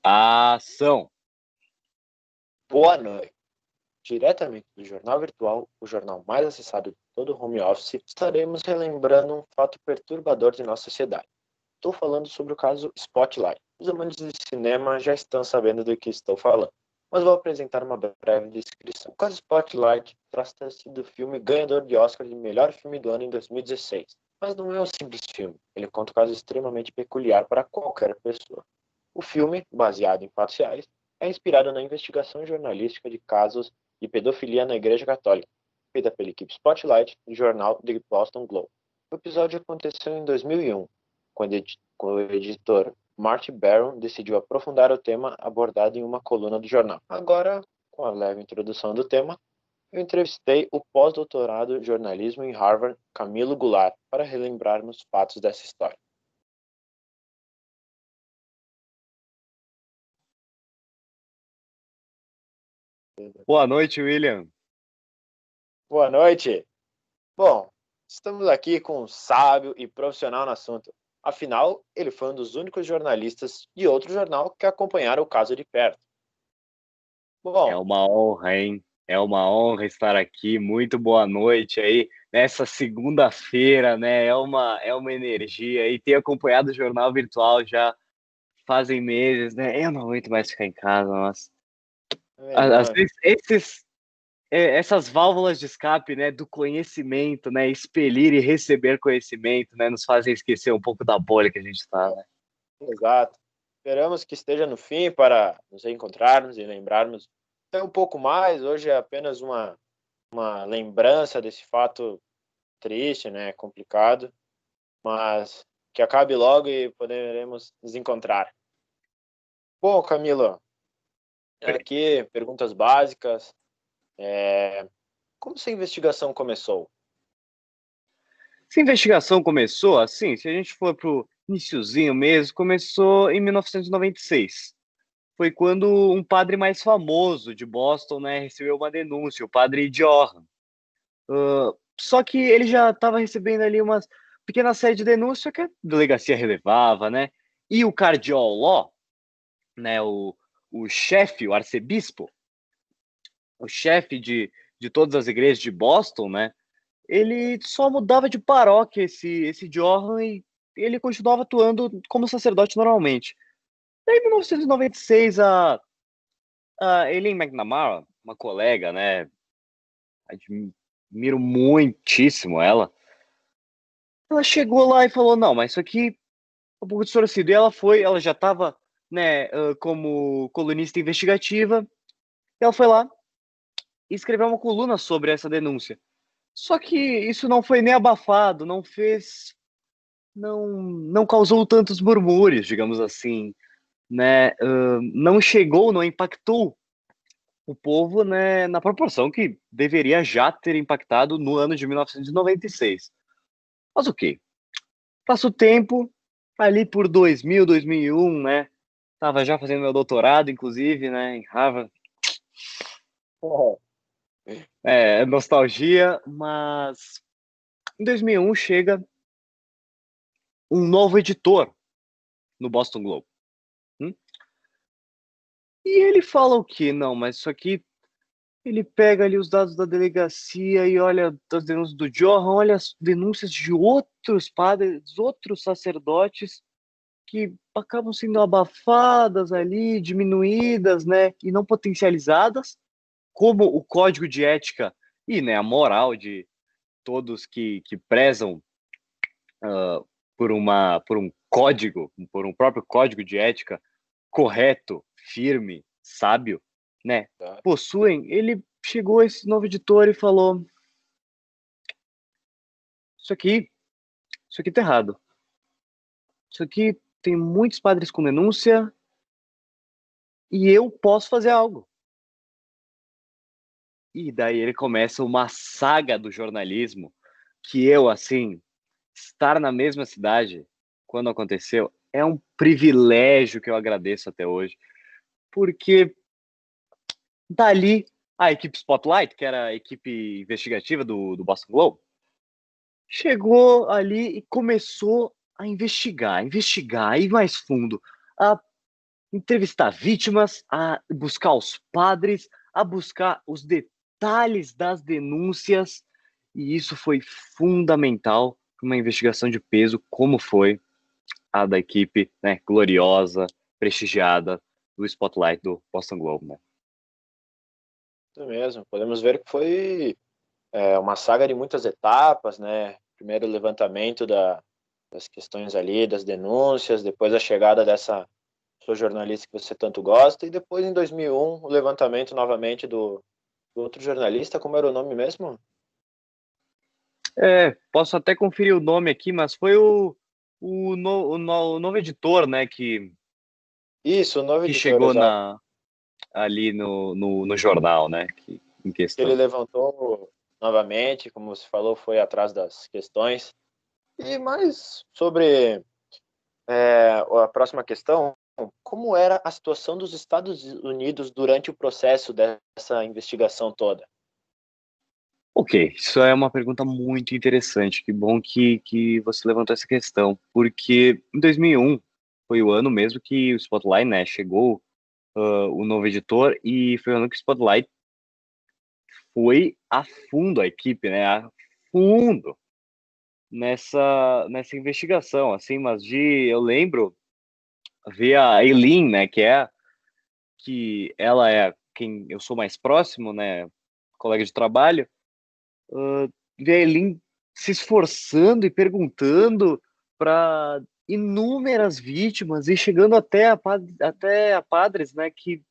Ação! Boa noite. Diretamente do Jornal Virtual, o jornal mais acessado de todo o home office, estaremos relembrando um fato perturbador de nossa sociedade. Estou falando sobre o caso Spotlight. Os amantes de cinema já estão sabendo do que estou falando, mas vou apresentar uma breve descrição. O caso Spotlight trata-se do filme ganhador de Oscar de melhor filme do ano em 2016. Mas não é um simples filme, ele conta um caso extremamente peculiar para qualquer pessoa. O filme, baseado em fatos reais, é inspirado na investigação jornalística de casos de pedofilia na Igreja Católica, feita pela equipe Spotlight do jornal The Boston Globe. O episódio aconteceu em 2001, quando o editor Marty Baron decidiu aprofundar o tema abordado em uma coluna do jornal. Agora, com a leve introdução do tema, eu entrevistei o pós-doutorado em jornalismo em Harvard, Camilo Goulart, para relembrarmos fatos dessa história. Boa noite, William. Boa noite. Bom, estamos aqui com um sábio e profissional no assunto. Afinal, ele foi um dos únicos jornalistas de outro jornal que acompanharam o caso de perto. Bom, É uma honra, hein? É uma honra estar aqui. Muito boa noite aí nessa segunda-feira, né? É uma energia e ter acompanhado o jornal virtual já fazem meses, né? Eu não aguento mais ficar em casa, nossa. Às vezes essas válvulas de escape, né, do conhecimento, né, expelir e receber conhecimento, né, nos fazem esquecer um pouco da bolha que a gente está, né? Exato. Esperamos que esteja no fim para nos reencontrarmos e lembrarmos até um pouco mais. Hoje é apenas uma lembrança desse fato triste, né, complicado, mas que acabe logo e poderemos nos encontrar. Bom, Camilo, aqui perguntas básicas. Como essa investigação começou? Essa investigação começou assim, se a gente for pro iniciozinho mesmo, começou em 1996. Foi quando um padre mais famoso de Boston, né, recebeu uma denúncia, o padre Johan. Só que ele já estava recebendo ali umas pequenas série de denúncias que a delegacia relevava, né? E o cardeal, né, o chefe, o arcebispo, o chefe de todas as igrejas de Boston, né? Ele só mudava de paróquia esse Johan e ele continuava atuando como sacerdote normalmente. Daí, em 1996, a Eileen McNamara, uma colega, né? Admiro muitíssimo ela. Ela chegou lá e falou: não, mas isso aqui é um pouco distorcido. E ela já estava, né, como colunista investigativa. E ela foi lá e escreveu uma coluna sobre essa denúncia. Só que isso não foi nem abafado, não causou tantos murmúrios, digamos assim, né? Não chegou, não impactou o povo, né, na proporção que deveria já ter impactado no ano de 1996. Mas o quê? Passa o tempo, ali por 2000, 2001, né? Tava já fazendo meu doutorado, inclusive, né, em Harvard. É nostalgia, mas em 2001 chega um novo editor no Boston Globe. E ele fala o quê? Não, mas isso aqui, ele pega ali os dados da delegacia e olha as denúncias do Johan, olha as denúncias de outros padres, outros sacerdotes que acabam sendo abafadas ali, diminuídas, né, e não potencializadas, como o código de ética e, né, a moral de todos que prezam por um código, por um próprio código de ética correto, firme, sábio, né, possuem. Ele chegou esse novo editor e falou: isso aqui tá errado. Isso aqui tem muitos padres com denúncia e eu posso fazer algo. E daí ele começa uma saga do jornalismo que eu, assim, estar na mesma cidade quando aconteceu é um privilégio que eu agradeço até hoje, porque dali a equipe Spotlight, que era a equipe investigativa do Boston Globe, chegou ali e começou a investigar, ir mais fundo, a entrevistar vítimas, a buscar os padres, a buscar os detalhes das denúncias, e isso foi fundamental para uma investigação de peso, como foi a da equipe, né, gloriosa, prestigiada do Spotlight do Boston Globe, né? Isso mesmo. Podemos ver que foi uma saga de muitas etapas, né? Primeiro o levantamento das questões ali, das denúncias, depois a chegada dessa sua jornalista que você tanto gosta, e depois em 2001 o levantamento novamente do outro jornalista, como era o nome mesmo? Posso até conferir o nome aqui, mas foi o novo editor, né, Isso, o novo que editor, chegou exato. ali no jornal, né, em Ele questão. levantou novamente, como você falou, foi atrás das questões. E mais sobre a próxima questão, como era a situação dos Estados Unidos durante o processo dessa investigação toda? Ok, isso é uma pergunta muito interessante. Que bom que você levantou essa questão, porque em 2001 foi o ano mesmo que o Spotlight, né, chegou o novo editor, e foi o ano que o Spotlight foi a fundo, a equipe, né, a fundo nessa investigação, assim, mas eu lembro ver a Eileen, né, que ela é quem eu sou mais próximo, né, colega de trabalho, ver a Eileen se esforçando e perguntando para inúmeras vítimas e chegando até a padres, né, que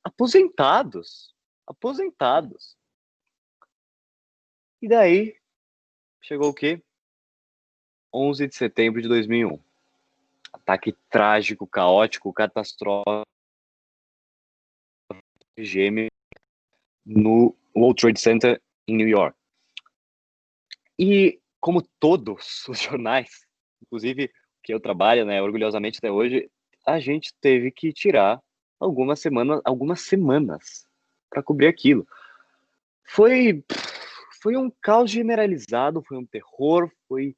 aposentados. E daí chegou o quê? 11 de setembro de 2001. Ataque trágico, caótico, catastrófico gêmeo no World Trade Center em New York. E como todos os jornais, inclusive que eu trabalho, né, orgulhosamente até hoje, a gente teve que tirar algumas semanas para cobrir aquilo. Foi foi um caos generalizado, foi um terror, foi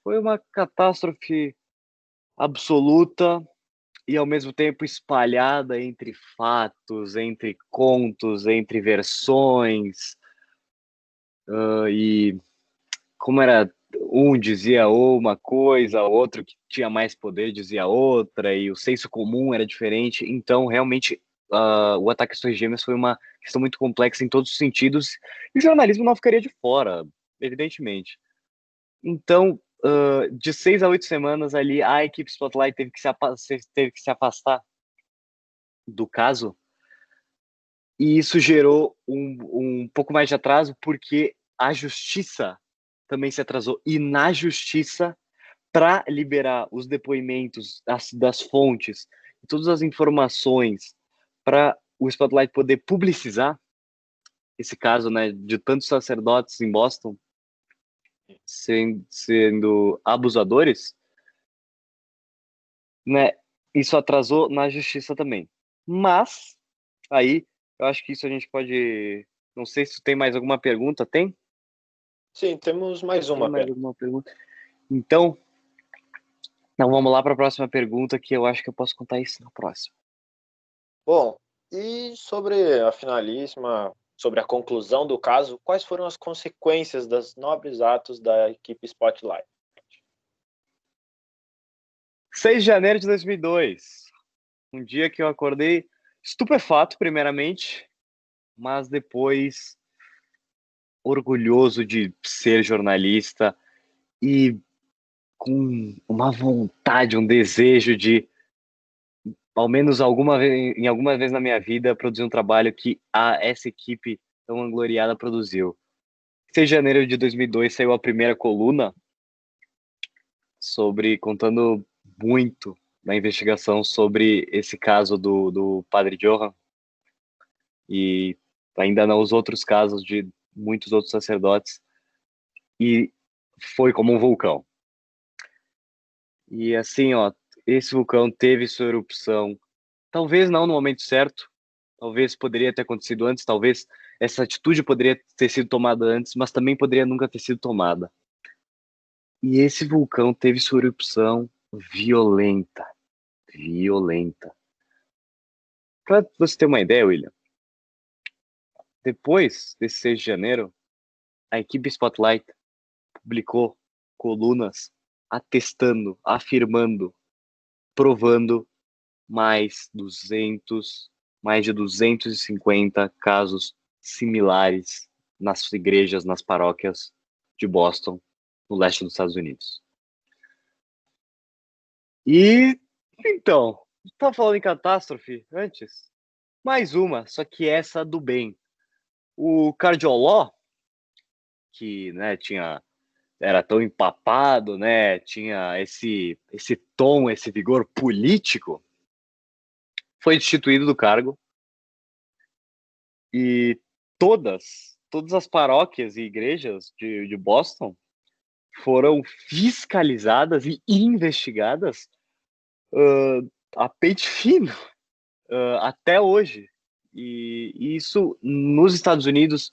uma catástrofe absoluta e ao mesmo tempo espalhada entre fatos, entre contos, entre versões, e como era, um dizia uma coisa, o outro que tinha mais poder dizia outra, e o senso comum era diferente. Então, realmente, o ataque às Torres Gêmeas foi uma questão muito complexa em todos os sentidos, e o jornalismo não ficaria de fora, evidentemente. Então, de 6 a 8 semanas ali, a equipe Spotlight teve que se afastar do caso, e isso gerou um pouco mais de atraso, porque a justiça também se atrasou. E na justiça, para liberar os depoimentos das fontes, todas as informações, para o Spotlight poder publicizar esse caso, né, de tantos sacerdotes em Boston sendo abusadores, né, isso atrasou na justiça também. Mas, aí, eu acho que isso a gente pode. Não sei se tem mais alguma pergunta. Tem? Sim, temos mais Tem uma mais apenas. alguma pergunta? Então, vamos lá para a próxima pergunta, que eu acho que eu posso contar isso na próxima. Bom, e sobre a finalíssima, sobre a conclusão do caso, quais foram as consequências dos nobres atos da equipe Spotlight? 6 de janeiro de 2002. Um dia que eu acordei estupefato, primeiramente, mas depois orgulhoso de ser jornalista e com uma vontade, um desejo de, ao menos em alguma vez na minha vida, produzir um trabalho que essa equipe tão vangloriada produziu. 6 de janeiro de 2002 saiu a primeira coluna contando muito na investigação sobre esse caso do Padre Johann, e ainda não os outros casos de muitos outros sacerdotes, e foi como um vulcão. E assim, ó, esse vulcão teve sua erupção, talvez não no momento certo, talvez poderia ter acontecido antes, talvez essa atitude poderia ter sido tomada antes, mas também poderia nunca ter sido tomada. E esse vulcão teve sua erupção violenta. Violenta. Para você ter uma ideia, William, depois desse 6 de janeiro, a equipe Spotlight publicou colunas atestando, afirmando, provando mais de 250 casos similares nas igrejas, nas paróquias de Boston, no leste dos Estados Unidos. E, então, estava falando em catástrofe antes? Mais uma, só que essa do bem. O cardioló, que, né, era tão empapado, né, tinha esse tom, esse vigor político, foi destituído do cargo e todas as paróquias e igrejas de Boston foram fiscalizadas e investigadas a pente fino até hoje. E isso nos Estados Unidos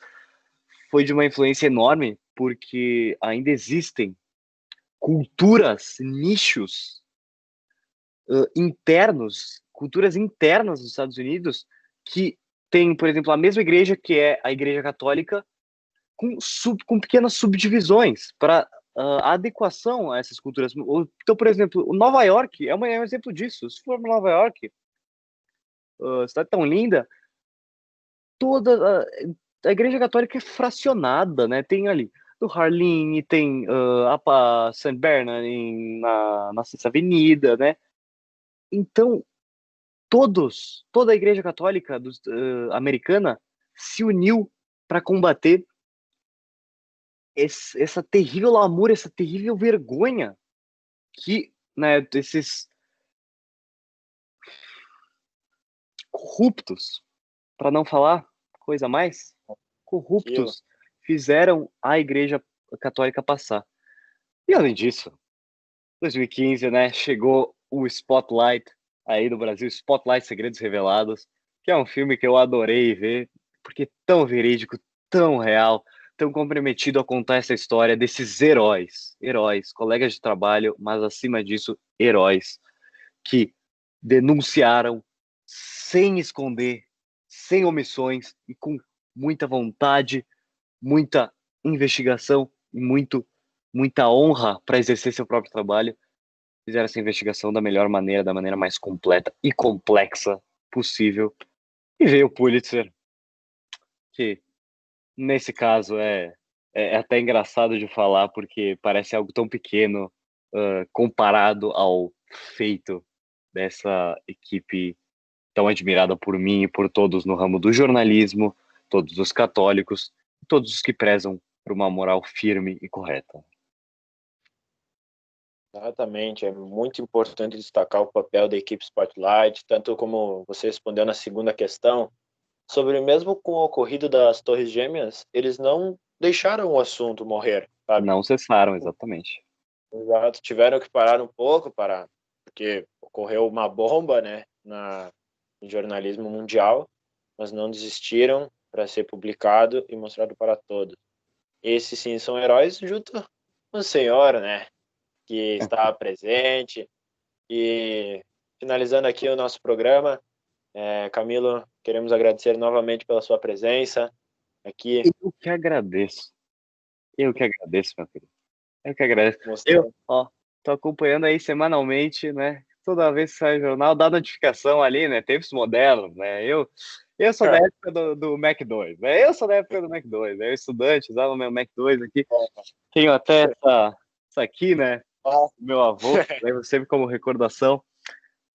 foi de uma influência enorme, porque ainda existem culturas, nichos internos, culturas internas dos Estados Unidos, que tem, por exemplo, a mesma igreja que é a Igreja Católica, com pequenas subdivisões para adequação a essas culturas. Então, por exemplo, Nova York é um exemplo disso. Se for para Nova York, cidade tão linda, toda a Igreja Católica é fracionada, né? Tem ali do Harlem, tem a St. Bernard na Sexta Avenida, né? Então, toda a Igreja Católica americana se uniu para combater essa terrível lamúria, essa terrível vergonha que, né, esses corruptos, para não falar coisa mais, corruptos fizeram a Igreja Católica passar. E além disso, 2015, né, chegou o Spotlight aí no Brasil, Spotlight Segredos Revelados, que é um filme que eu adorei ver, porque é tão verídico, tão real, tão comprometido a contar essa história desses heróis, colegas de trabalho, mas acima disso, heróis, que denunciaram sem esconder, sem omissões e com muita vontade, muita investigação e muita honra para exercer seu próprio trabalho, fizeram essa investigação da melhor maneira, da maneira mais completa e complexa possível. E veio o Pulitzer, que nesse caso é até engraçado de falar, porque parece algo tão pequeno comparado ao feito dessa equipe tão admirada por mim e por todos no ramo do jornalismo, todos os católicos, todos os que prezam por uma moral firme e correta. Exatamente, é muito importante destacar o papel da equipe Spotlight, tanto como você respondeu na segunda questão, sobre mesmo com o ocorrido das Torres Gêmeas, eles não deixaram o assunto morrer, sabe? Não cessaram, exatamente. Exato, tiveram que parar um pouco, porque ocorreu uma bomba, né, no jornalismo mundial, mas não desistiram para ser publicado e mostrado para todos. Esses sim são heróis junto com o Senhor, né, que está presente. E finalizando aqui o nosso programa, Camilo, queremos agradecer novamente pela sua presença aqui. Eu que agradeço, meu querido. Eu que agradeço. Eu, tô acompanhando aí semanalmente, né? Toda vez que sai o jornal, dá notificação ali, né? Tempos modernos, né? Eu sou da época do Mac 2, né? Eu sou da época do Mac 2, né? Eu estudante, usava o meu Mac 2 aqui. Tenho até essa aqui, né? Meu avô, levo sempre como recordação.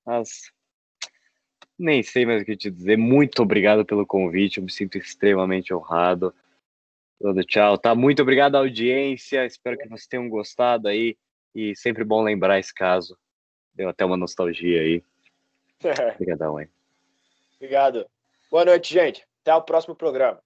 Mas nem sei mais o que te dizer. Muito obrigado pelo convite, eu me sinto extremamente honrado. Todo tchau, tá? Muito obrigado à audiência, espero que vocês tenham gostado aí, e sempre bom lembrar esse caso. Deu até uma nostalgia aí. Obrigadão, hein? Obrigado. Boa noite, gente. Até o próximo programa.